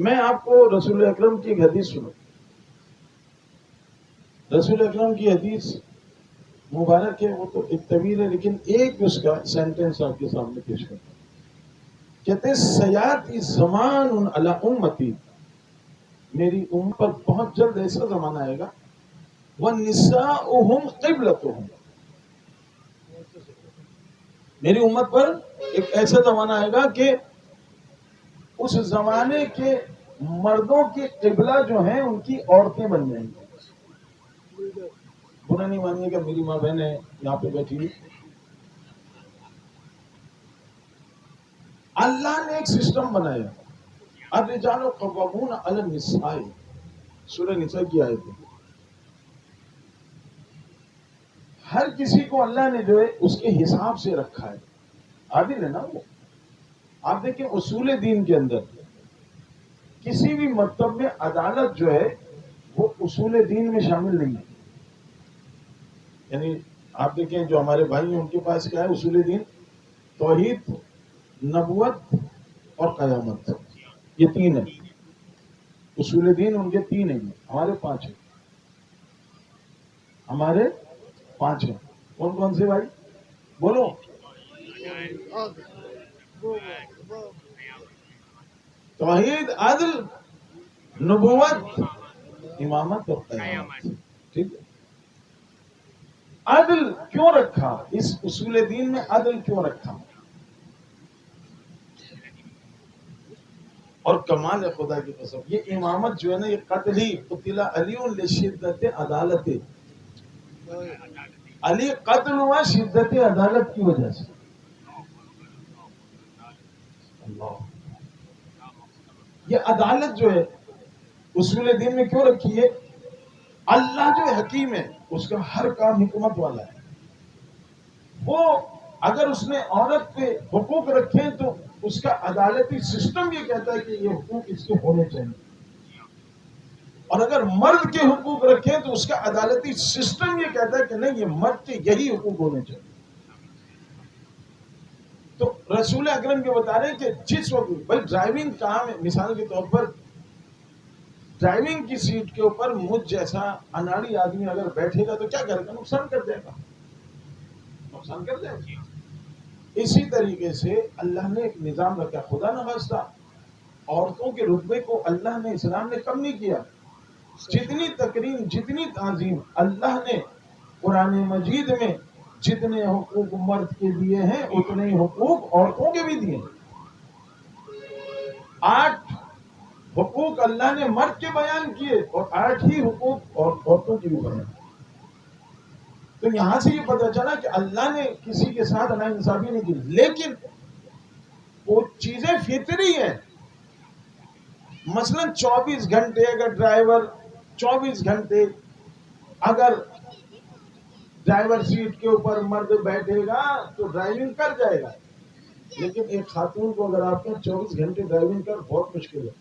میں آپ کو رسول اکرم کی ایک حدیث سنوں. رسول اکرم کی حدیث مبارک ہے، وہ تو ایک طویل ہے، لیکن ایک اس کا سینٹنس آپ کے سامنے پیش کرتا ہوں. کہتے ہیں سیاتی زمان علی امتی، میری امت پر بہت جلد ایسا زمانہ آئے گا وَنِسَاؤُهُمْ قِبْلَتُهُمْ، میری امت پر ایک ایسا زمانہ آئے گا کہ اس زمانے کے مردوں کی قبلہ جو ہیں ان کی عورتیں بن جائیں گی. برا نہیں مانیے گا، میری ماں بہن ہے یہاں پہ بیٹھی ہوئی. اللہ نے ایک سسٹم بنایا، الرجال قوامون علی النساء، سورہ نساء کی آیت ہے. ہر کسی کو اللہ نے جو ہے اس کے حساب سے رکھا ہے، عادل ہے نا وہ. آپ دیکھیں اصول دین کے اندر کسی بھی مکتب میں عدالت جو ہے وہ اصول دین میں شامل نہیں ہے. یعنی آپ دیکھیں جو ہمارے بھائی ہیں ان کے پاس کیا ہے اصول دین؟ توحید، نبوت اور قیامت، یہ تین ہے. اصول دین ان کے تین ہیں، ہمارے پانچ ہیں. ہمارے پانچ ہیں. کون کون سے بھائی بولو؟ توحید، عدل، نبوت، امامت اور قیامت. ٹھیک ہے. عدل کیوں رکھا اس اصول دین میں؟ عدل کیوں رکھا؟ اور کمال خدا کی قسم، یہ امامت جو ہے نا، یہ قتلی قتل علی لشدت عدالت، علی قتل ہوا شدت عدالت کی وجہ سے. اللہ، یہ عدالت جو ہے اصول دین میں کیوں رکھی ہے؟ اللہ جو حکیم ہے اس کا ہر کام حکمت والا ہے. وہ اگر اس نے عورت پہ حقوق رکھے تو اس کا عدالتی سسٹم یہ کہتا ہے کہ یہ حقوق اس کے ہونے چاہیے. اور اگر مرد کے حقوق رکھے تو اس کا عدالتی سسٹم یہ کہتا ہے کہ نہیں، یہ مرد کے یہی حقوق ہونے چاہیے. تو رسول اکرم کے بتا رہے ہیں کہ جس وقت بھائی ڈرائیونگ کام ہے، مثال کے طور پر ڈرائیونگ کی سیٹ کے اوپر مجھ جیسا اناڑی آدمی اگر بیٹھے گا تو کیا کرے گا؟ نقصان کر دے گا، نقصان کر دے گا. اسی طریقے سے اللہ نے ایک نظام رکھا. خدا نخواستہ عورتوں کے رتبے کو اللہ نے، اسلام نے کم نہیں کیا. جتنی تکریم، جتنی تعظیم اللہ نے قرآن مجید میں جتنے حقوق مرد کے دیے ہیں اتنے ہی حقوق عورتوں کے بھی دیے. 8 حقوق اللہ نے مرد کے بیان کیے اور 8 ہی حقوق اور عورتوں کے بھی بیان. تو یہاں سے یہ پتہ چلا کہ اللہ نے کسی کے ساتھ ناانصافی نہیں کی، لیکن وہ چیزیں فطری ہیں. مثلا 24 گھنٹے اگر ڈرائیور 24 گھنٹے اگر ڈرائیور سیٹ کے اوپر مرد بیٹھے گا تو ڈرائیونگ کر جائے گا. لیکن ایک خاتون کو اگر آپ نے 24 گھنٹے ڈرائیونگ کر، بہت مشکل ہے.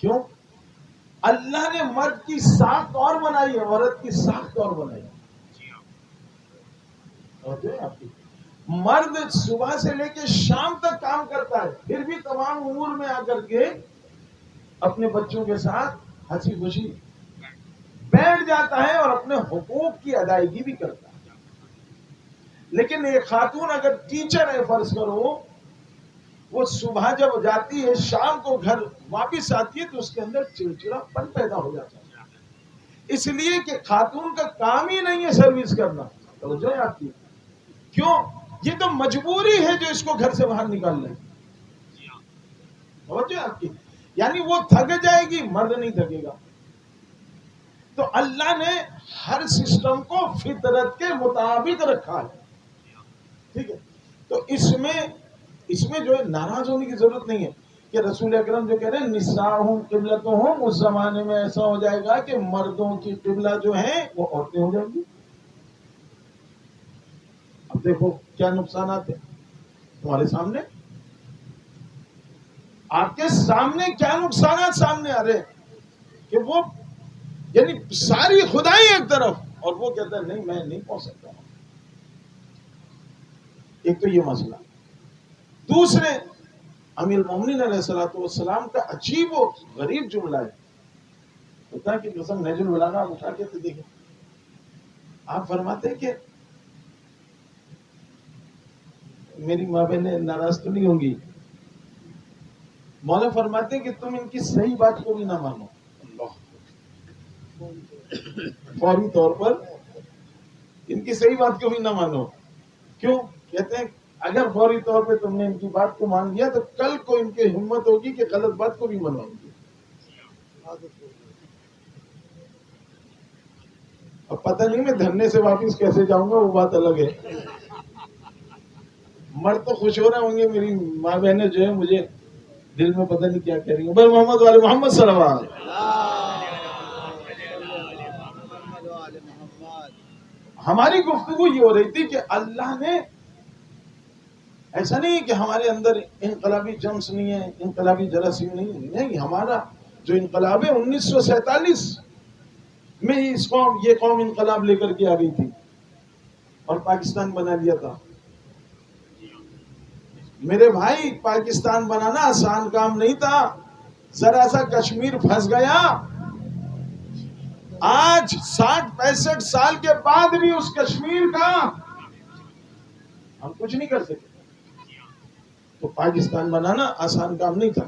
کیوں؟ اللہ نے مرد کی ساخت اور بنائی ہے، عورت کی ساخت اور بنائی ہے. آپ کی مرد صبح سے لے کے شام تک کام کرتا ہے، پھر بھی تمام امور میں آ کر کے اپنے بچوں کے ساتھ ہنسی خوشی بیٹھ جاتا ہے اور اپنے حقوق کی ادائیگی بھی کرتا ہے. لیکن ایک خاتون اگر ٹیچر ہے فرض کرو، وہ صبح جب جاتی ہے شام کو گھر واپس آتی ہے تو اس کے اندر چڑچڑا پن پیدا ہو جاتا ہے. اس لیے کہ خاتون کا کام ہی نہیں ہے سروس کرنا. توجہ ہے آپ کی؟ کیوں؟ یہ تو مجبوری ہے جو اس کو گھر سے باہر نکال لے. توجہ ہے آپ کی؟ یعنی وہ تھک جائے گی، مرد نہیں تھکے گا. تو اللہ نے ہر سسٹم کو فطرت کے مطابق رکھا ہے. ٹھیک ہے. تو اس میں جو ہے ناراض ہونے کی ضرورت نہیں ہے کہ رسول اکرم جو کہہ رہے ہیں نساؤہم قبلتہم، اس زمانے میں ایسا ہو جائے گا کہ مردوں کی قبلہ جو ہیں وہ عورتیں ہو جائیں گی. اب دیکھو کیا نقصانات ہیں تمہارے سامنے، آپ کے سامنے کیا نقصانات سامنے آ رہے ہیں کہ وہ یعنی ساری خدائی ایک طرف اور وہ کہتا ہے نہیں میں نہیں پہنچ سکتا. ایک تو یہ مسئلہ. دوسرے امیر المومنین علیہ الصلوۃ والسلام کا عجیب و غریب جملہ ہے. خدا کی قسم نہج البلاغہ آپ اٹھا کے تو دیکھیں. آپ فرماتے ہیں کہ میری ماں بہنیں ناراض تو نہیں ہوں گی. مولا فرماتے ہیں کہ تم ان کی صحیح بات کو بھی نہ مانو. اللہ فوری طور پر ان کی صحیح بات کو بھی نہ مانو. کیوں؟ کہتے ہیں اگر فوری طور پہ تم نے ان کی بات کو مان لیا تو کل کو ان کی ہمت ہوگی کہ غلط بات کو بھی منوائیں گے. اب پتہ نہیں میں دھرنے سے واپس کیسے جاؤں گا، وہ بات الگ ہے. مرد تو خوش ہو رہے ہوں گے، میری ماں بہنیں جو ہے مجھے دل میں پتہ نہیں کیا کہہ رہی ہوں. بھائی محمد والے محمد صلی اللہ علیہ وسلم. ہماری گفتگو یہ ہو رہی تھی کہ اللہ نے ایسا نہیں کہ ہمارے اندر انقلابی جمس نہیں ہے، انقلابی جراثیم نہیں. ہمارا جو انقلاب ہے 1947 میں ہی یہ قوم انقلاب لے کر کے آ گئی تھی اور پاکستان بنا لیا تھا. میرے بھائی پاکستان بنانا آسان کام نہیں تھا. ذرا سا کشمیر پھنس گیا. آج 60-65 سال کے بعد بھی اس کشمیر کا ہم کچھ نہیں کر سکے. تو پاکستان بنانا آسان کام نہیں تھا.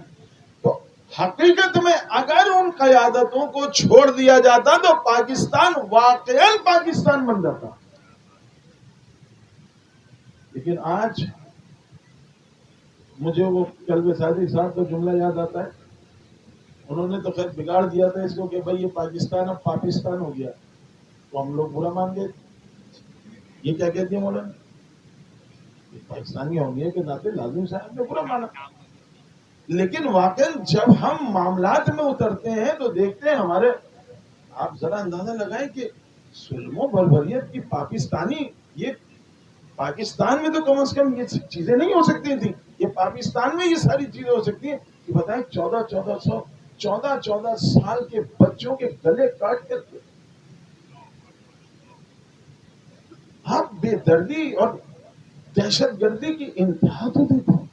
تو حقیقت میں اگر ان قیادتوں کو چھوڑ دیا جاتا تو پاکستان واقعی پاکستان بن جاتا. لیکن آج مجھے وہ کلب سازی صاحب کا جملہ یاد آتا ہے. انہوں نے تو خیر بگاڑ دیا تھا اس کو کہ بھائی یہ پاکستان اب پاکستان ہو گیا. تو ہم لوگ برا مان گئے. یہ کیا کہتی ہے مولانا؟ پاکستانی ہونے کے ناطے لازم صاحب نے برا مانا. لیکن واقعی جب ہم معاملات میں اترتے ہیں تو دیکھتے ہیں ہمارے، آپ ذرا اندازہ لگائیں کہ ظلم و بربریت کی پاکستانی، یہ پاکستان میں تو کم از کم یہ چیزیں نہیں ہو سکتی تھیں. یہ پاکستان میں یہ ساری چیزیں ہو سکتی ہیں کہ بتائیں 14 سال کے بچوں کے گلے کاٹ کر کے آپ بے دردی اور دہشت گردی کی انتہا تو دیتے ہیں.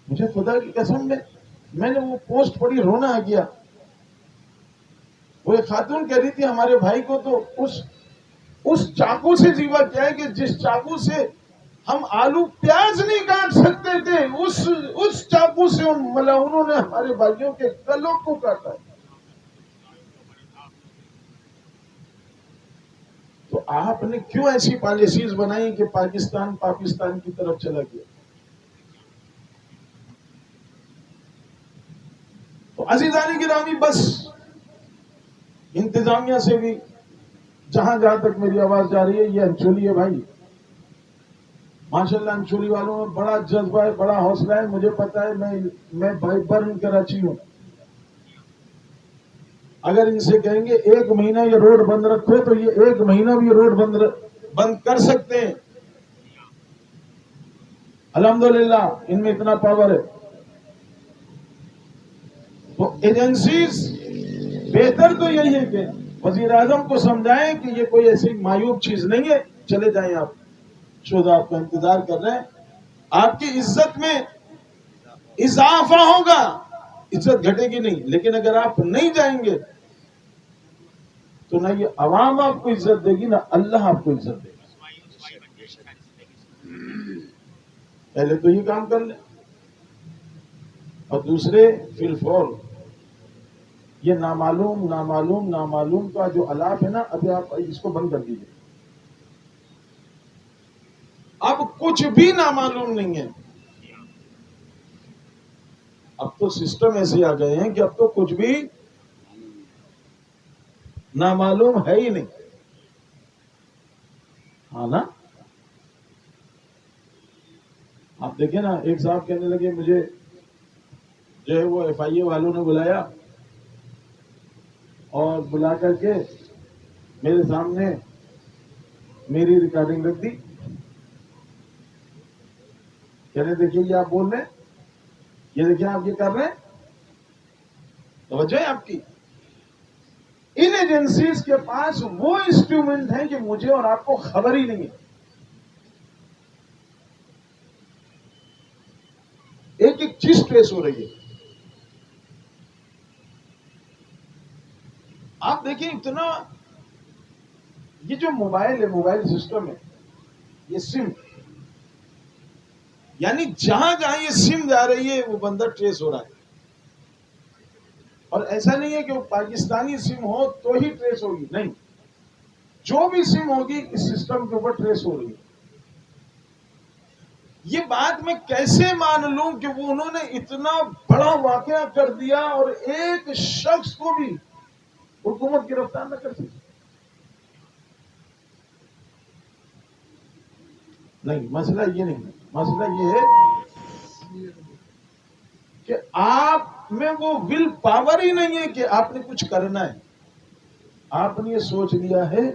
مجھے خدا کی قسم میں نے وہ پوسٹ پڑھی رونا آ گیا. وہ ایک خاتون کہہ رہی تھی ہمارے بھائی کو تو اس چاقو سے جیوا کیا ہے کہ جس چاقو سے ہم آلو پیاز نہیں کاٹ سکتے تھے، اس چاقو سے انہوں نے ہمارے بھائیوں کے گلوں کو کاٹا. تو آپ نے کیوں ایسی پالیسیز بنائی کہ پاکستان کی طرف چلا گیا؟ تو عزیزانی گرامی، بس انتظامیہ سے بھی جہاں تک میری آواز جا رہی ہے، یہ انچولی ہے بھائی. ماشاءاللہ انچولی والوں میں بڑا جذبہ ہے، بڑا حوصلہ ہے. مجھے پتا ہے میں بھائی برن کراچی ہوں. اگر ان سے کہیں گے 1 مہینہ یہ روڈ بند رکھو تو یہ 1 مہینہ بھی روڈ بند کر سکتے ہیں. الحمدللہ ان میں اتنا پاور ہے. تو ایجنسیز بہتر تو یہی ہے کہ وزیر اعظم کو سمجھائیں کہ یہ کوئی ایسی معیوب چیز نہیں ہے. چلے جائیں آپ، شہداء آپ کا انتظار کر رہے ہیں. آپ کی عزت میں اضافہ ہوگا، عزت گھٹے گی نہیں. لیکن اگر آپ نہیں جائیں گے تو نہ یہ عوام آپ کو عزت دے گی، نہ اللہ آپ کو عزت دے گا. پہلے تو یہ کام کر لیں. اور دوسرے فی الفور یہ نامعلوم کا جو الاپ ہے نا، ابھی آپ اس کو بند کر دیجیے. اب کچھ بھی نامعلوم نہیں ہے. اب تو سسٹم ایسے آ گئے ہیں کہ اب تو کچھ بھی نامعلوم ہے ہی نہیں. ہاں نا، آپ دیکھیں نا، ایک صاحب کہنے لگے مجھے جو ہے وہ ایف آئی اے والوں نے بلایا اور بلا کر کے میرے سامنے میری ریکارڈنگ رکھ دی. کہنے دیکھیے یہ آپ بول رہے ہیں، یہ دیکھیں آپ یہ کر رہے ہیں. توجہ ہے آپ کی. ان ایجنسیز کے پاس وہ انسٹرومنٹ ہیں کہ مجھے اور آپ کو خبر ہی نہیں ہے. ٹریس ہو رہی ہے. آپ دیکھیں اتنا یہ جو موبائل ہے، موبائل سسٹم ہے، یہ سم، یعنی جہاں جہاں یہ سم جا رہی ہے وہ بندہ ٹریس ہو رہا ہے. اور ایسا نہیں ہے کہ وہ پاکستانی سم ہو تو ہی ٹریس ہوگی، نہیں، جو بھی سم ہوگی اس سسٹم کے اوپر ٹریس ہو رہی ہے. یہ بات میں کیسے مان لوں کہ وہ انہوں نے اتنا بڑا واقعہ کر دیا اور ایک شخص کو بھی حکومت گرفتار نہ کر سکی. نہیں، مسئلہ یہ نہیں ہے. مسئلہ یہ ہے کہ آپ میں وہ ول پاور ہی نہیں ہے کہ آپ نے کچھ کرنا ہے. آپ نے یہ سوچ لیا ہے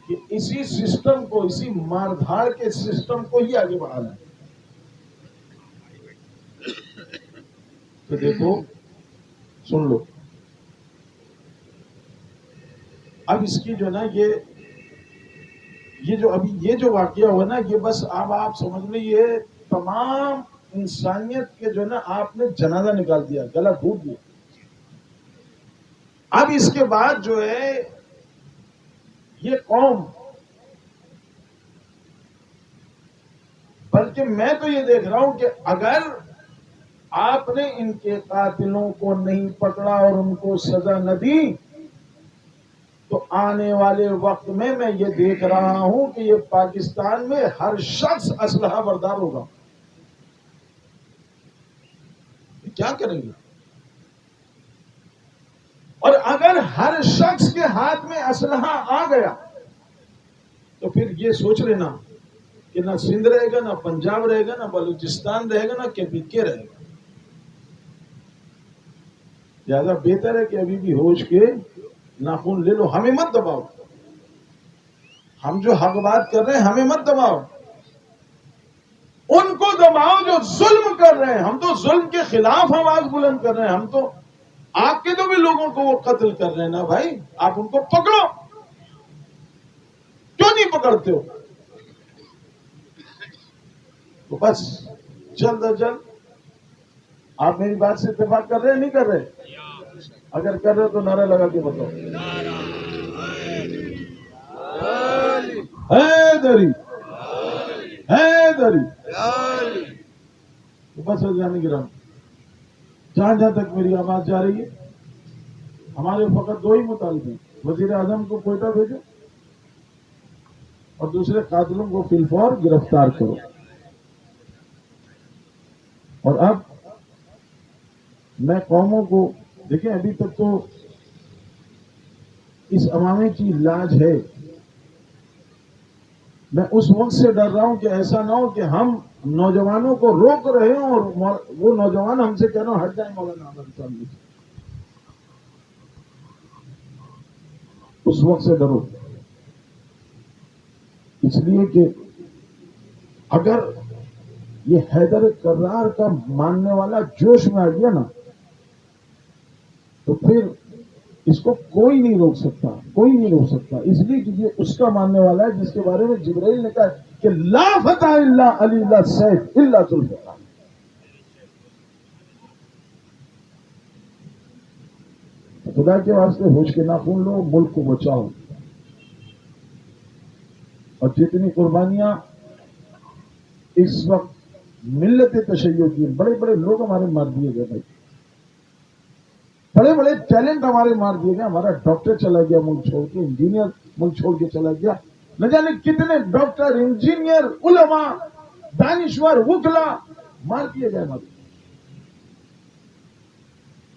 کہ اسی سسٹم کو، اسی مار دھاڑ کے سسٹم کو ہی آگے بڑھانا ہے. تو دیکھو، سن لو، اب اس کی جو ہے نا یہ جو ابھی یہ جو واقعہ ہوا نا، یہ بس اب آپ سمجھ لیں یہ تمام انسانیت کے جو ہے نا آپ نے جنازہ نکال دیا، گلا گھونٹ دیا. اب اس کے بعد جو ہے یہ قوم، بلکہ میں تو یہ دیکھ رہا ہوں کہ اگر آپ نے ان کے قاتلوں کو نہیں پکڑا اور ان کو سزا نہ دی تو آنے والے وقت میں یہ دیکھ رہا ہوں کہ یہ پاکستان میں ہر شخص اسلحہ بردار ہوگا. کیا کریں گے؟ اور اگر ہر شخص کے ہاتھ میں اسلحہ آ گیا تو پھر یہ سوچ لینا کہ نہ سندھ رہے گا، نہ پنجاب رہے گا، نہ بلوچستان رہے گا، نہ کے رہے گا. زیادہ بہتر ہے کہ ابھی بھی ہوش کے ناخن لے لو. ہمیں مت دباؤ، ہم جو حق بات کر رہے ہیں ہمیں مت دباؤ، ان کو دباؤ جو ظلم کر رہے ہیں. ہم تو ظلم کے خلاف آواز بلند کر رہے ہیں. ہم تو آپ کے تو بھی لوگوں کو وہ قتل کر رہے ہیں نا بھائی، آپ ان کو پکڑو. کیوں نہیں پکڑتے ہو؟ تو بس جلد از جلد. آپ میری بات سے اتفاق کر رہے ہیں نہیں کر رہے؟ اگر کر رہے تو نعرہ لگا کے بتاؤ. حیدری، حیدری. بس جانے گرام، جہاں جہاں تک میری آواز جا رہی ہے ہمارے فقط دو ہی مطالبے ہیں. وزیر اعظم کو کوئٹہ بھیجو اور دوسرے قاتلوں کو فی الفور گرفتار کرو. اور اب میں قوموں کو دیکھیں، ابھی تک تو اس عوامے کی لاج ہے. میں اس وقت سے ڈر رہا ہوں کہ ایسا نہ ہو کہ ہم نوجوانوں کو روک رہے ہوں اور وہ نوجوان ہم سے کہہ رہے ہوں ہٹ جائیں مولانا احمد صاحب. اس وقت سے ڈرو، اس لیے کہ اگر یہ حیدر کرار کا ماننے والا جوش میں آ گیا نا تو پھر اس کو کوئی نہیں روک سکتا، کوئی نہیں روک سکتا. اس لیے کہ یہ اس کا ماننے والا ہے جس کے بارے میں جبرائیل نے کہا کہ لا فتح الا علی لا سیف الا ذوالفقار. خدا کے واسطے ہوش کے ناخن لو، ملک کو بچاؤ. اور جتنی قربانیاں اس وقت ملت تشیع کی، بڑے بڑے لوگ ہمارے مار دیے گئے بھائی، بڑے بڑے ٹیلنٹ ہمارے مار دیے گئے. ہمارا ڈاکٹر چلا گیا ملک چھوڑ کے، انجینئر ملک چھوڑ کے چلا گیا. نہ جانے کتنے ڈاکٹر، انجینئر، علماء، دانشور، وکلا مار دیے گئے ہمارے.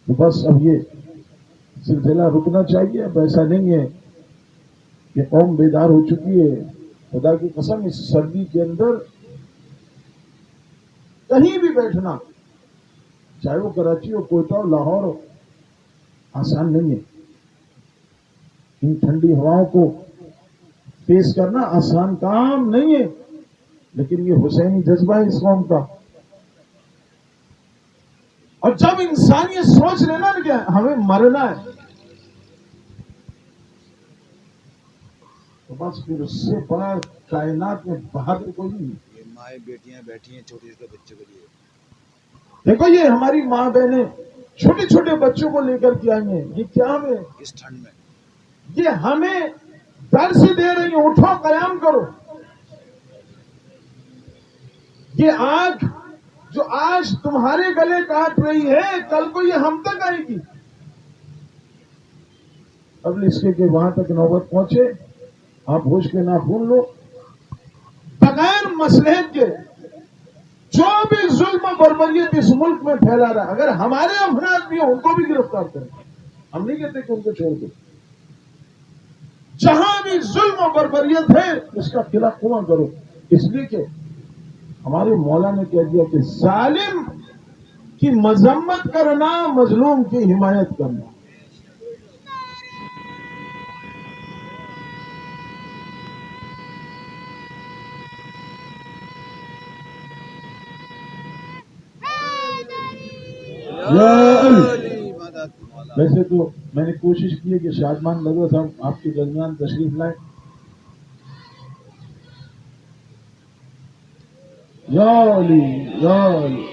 تو بس اب یہ سلسلہ رکنا چاہیے. اب ایسا نہیں ہے کہ قوم بیدار ہو چکی ہے. خدا کی قسم اس سردی کے اندر کہیں بھی بیٹھنا، چاہے وہ کراچی ہو، کوئٹہ ہو، لاہور ہو، آسان نہیں ہے. ان ٹھنڈی ہواؤں کو فیس کرنا آسان کام نہیں ہے، لیکن یہ حسینی جذبہ ہے اس قوم کا. اور جب انسان یہ سوچ لینا کہ ہمیں مرنا ہے تو بس پھر اس سے بڑا کائنات میں بہادر کوئی نہیں. یہ مائیں بیٹیاں بیٹھی ہیں چھوٹے چھوٹے بچوں کے لیے. دیکھو یہ ہماری ماں بہنیں چھوٹے چھوٹے بچوں کو لے کر کے آئی ہیں، یہ کیا ہمیں اس ٹھنڈ میں یہ ہمیں درس دے رہی ہیں، اٹھو قیام کرو. یہ آگ جو آج تمہارے گلے کاٹ رہی ہے کل کو یہ ہم تک آئے گی. اب اس کے وہاں تک نوبت پہنچے آپ ہوش کے ناخون لو. بغیر مصلحت کے جو بھی ظلم و بربریت اس ملک میں پھیلا رہا ہے، اگر ہمارے افراد بھی ہیں ان کو بھی گرفتار کریں. ہم نہیں کہتے کہ ان کو چھوڑ دو. جہاں بھی ظلم و بربریت ہے اس کا خلاف کنواں کرو. اس لیے کہ ہمارے مولا نے کہہ دیا کہ ظالم کی مذمت کرنا مظلوم کی حمایت کرنا. ویسے تو میں نے کوشش کی ہے کہ شادمان لگو صاحب آپ کے درمیان تشریف لائیں. یا علی یا علی.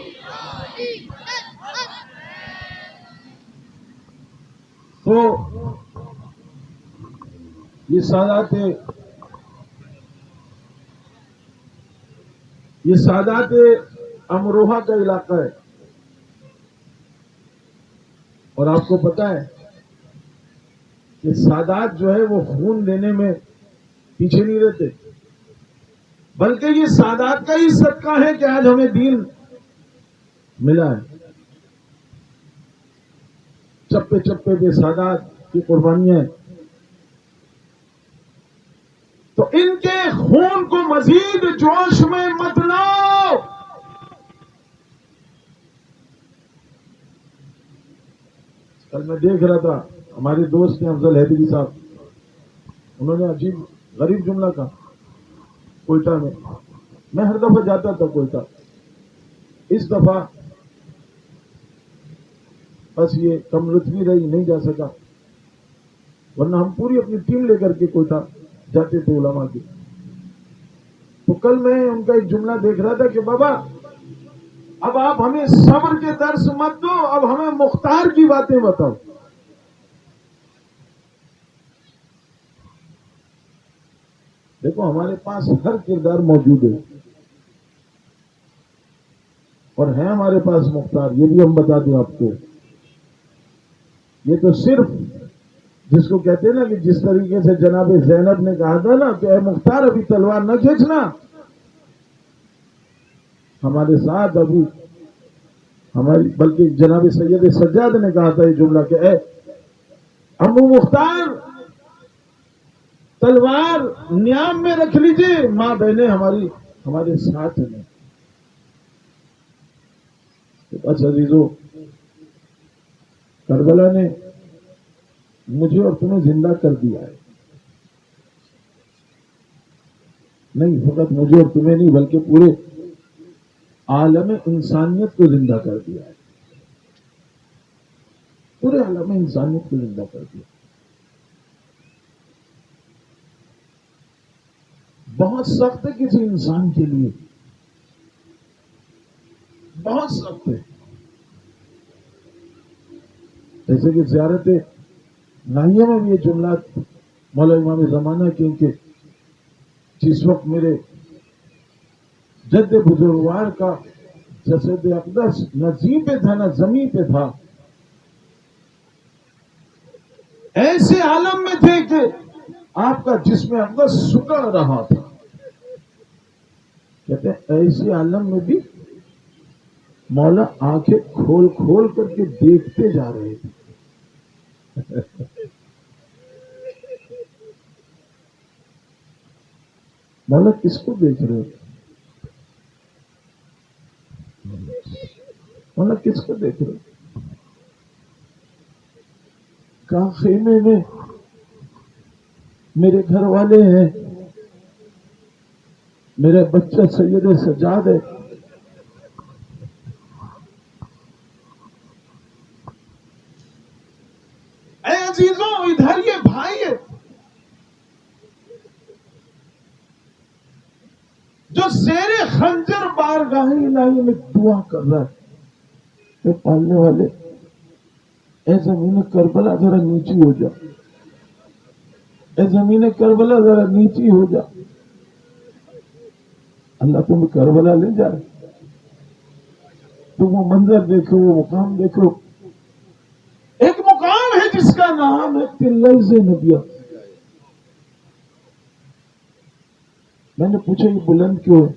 تو یہ سادات امروہہ کا علاقہ ہے. اور آپ کو پتا ہے کہ سادات جو ہے وہ خون دینے میں پیچھے نہیں رہتے، بلکہ یہ سادات کا ہی صدقہ ہے کہ آج ہمیں دین ملا ہے. چپے چپے پہ سادات کی قربانیاں ہیں. تو ان کے خون کو مزید جوش میں مت لاؤ. کل میں دیکھ رہا تھا ہمارے دوست ہیں افضل حیدری صاحب، انہوں نے عجیب غریب جملہ کہا. کوئٹہ میں ہر دفعہ جاتا تھا کوئٹہ، اس دفعہ بس یہ کم رتبی رہی نہیں جا سکا، ورنہ ہم پوری اپنی ٹیم لے کر کے کوئٹہ جاتے تھے علماء کے. تو کل میں ان کا ایک جملہ دیکھ رہا تھا کہ بابا اب آپ ہمیں صبر کے درس مت دو، اب ہمیں مختار کی باتیں بتاؤ. دیکھو ہمارے پاس ہر کردار موجود ہے اور ہے ہمارے پاس مختار، یہ بھی ہم بتا دیں آپ کو. یہ تو صرف جس کو کہتے ہیں نا کہ جس طریقے سے جناب زینب نے کہا تھا نا کہ اے مختار ابھی تلوار نہ کھینچنا، ہمارے ساتھ ابھی ہماری بلکہ جناب سید سجاد نے کہا تھا یہ جملہ کہ اے ابو مختار تلوار نیام میں رکھ لیجیے، ماں بہنیں ہمارے ساتھ ہیں. بس عزیزو، کربلا نے مجھے اور تمہیں زندہ کر دیا ہے. نہیں فقط مجھے اور تمہیں نہیں بلکہ پورے عالم انسانیت کو زندہ کر دیا ہے. پورے عالم انسانیت کو زندہ کر دیا. بہت سخت ہے کسی انسان کے لیے، بہت سخت ہے. جیسے کہ زیارت ناحیہ میں بھی یہ جملات مولا امام زمانہ کے جس وقت میرے جد بزرگوار کا جسد اقدس نہ زمین پہ تھا نہ زمین پہ تھا، ایسے عالم میں تھے کہ آپ کا جسم اقدس سکڑ رہا تھا. کہتے ہیں ایسے عالم میں بھی مولا آنکھیں کھول کھول کر کے دیکھتے جا رہے تھے. مولا کس کو دیکھ رہے ہو؟ مولا کس کو دیکھ رہے ہو؟ کہاں خیمے میں میرے گھر والے ہیں، میرا بچہ سید سجاد ہے. اے عزیزوں ادھر یہ بھائی ہے جو زیر خنجر بارگاہ الہی میں دعا کر رہا ہے. اے پالنے والے، اے زمین کربلا ذرا نیچی ہو جا، اے زمین کربلا ذرا نیچی ہو جا. اللہ تمہیں کربلا لے جائے. تم وہ منظر دیکھو، وہ مقام دیکھو. ایک مقام ہے جس کا نام ہے قلعہ زینبیہ. میں نے پوچھا یہ بلند کیوں ہے؟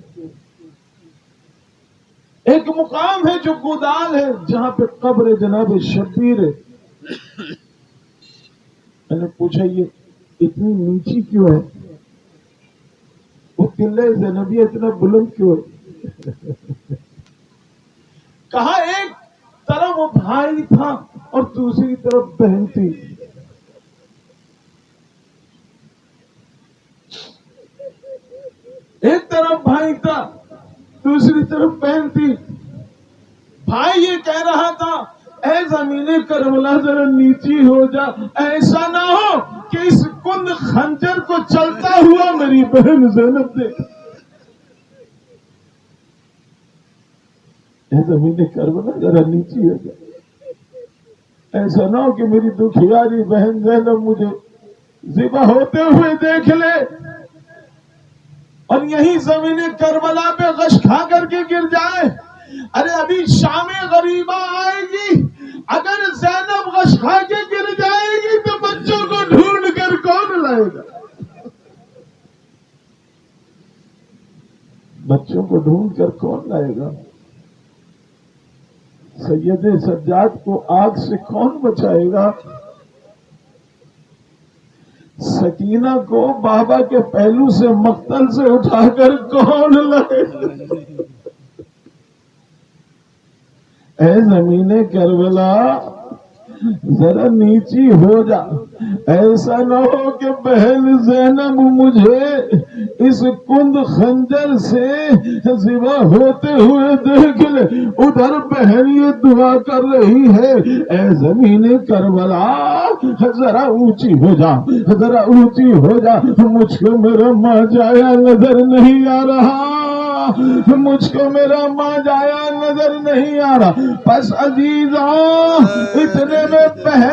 ایک مقام ہے جو گودال ہے جہاں پہ قبر جناب شبیر ہے. میں نے پوچھا یہ اتنی نیچی کیوں ہے؟ وہ قلعہ زینبیہ اتنا بلند کیوں ہے؟ کہا ایک طرف وہ بھائی تھا اور دوسری طرف بہن تھی. ایک طرف بھائی تھا، دوسری طرف بہن تھی. بھائی یہ کہہ رہا تھا اے زمین کربلا ذرا نیچی ہو جا، ایسا نہ ہو کہ اس کند خنجر کو چلتا ہوا میری بہن زینب دیکھ. اے زمین کربلا ذرا نیچی ہو جا، ایسا نہ ہو کہ میری دکھیاری بہن زینب مجھے ذبح ہوتے ہوئے دیکھ لے اور یہی زمین کربلا پہ غش کھا کر کے گر جائے. ارے ابھی شام غریبہ آئے گی، اگر زینب غش کھا کے گر جائے گی تو بچوں کو ڈھونڈ کر کون لائے گا؟ بچوں کو ڈھونڈ کر کون لائے گا؟ سید سجاد کو آگ سے کون بچائے گا؟ سکینہ کو بابا کے پہلو سے مقتل سے اٹھا کر کون لائے گا؟ اے زمین کربلا ذرا نیچی ہو جا، ایسا نہ ہو کہ بہن زینب مجھے اس کند خنجر سے ذبح ہوتے ہوئے دیکھ لے. ادھر بہن یہ دعا کر رہی ہے اے زمین کربلا ذرا اونچی ہو جا، ذرا اونچی ہو جا. مجھ کو میرا ماں جایا نظر نہیں آ رہا، مجھ کو میرا ماں جایا نظر نہیں آ رہا. بس عزیزاں اتنے میں بہن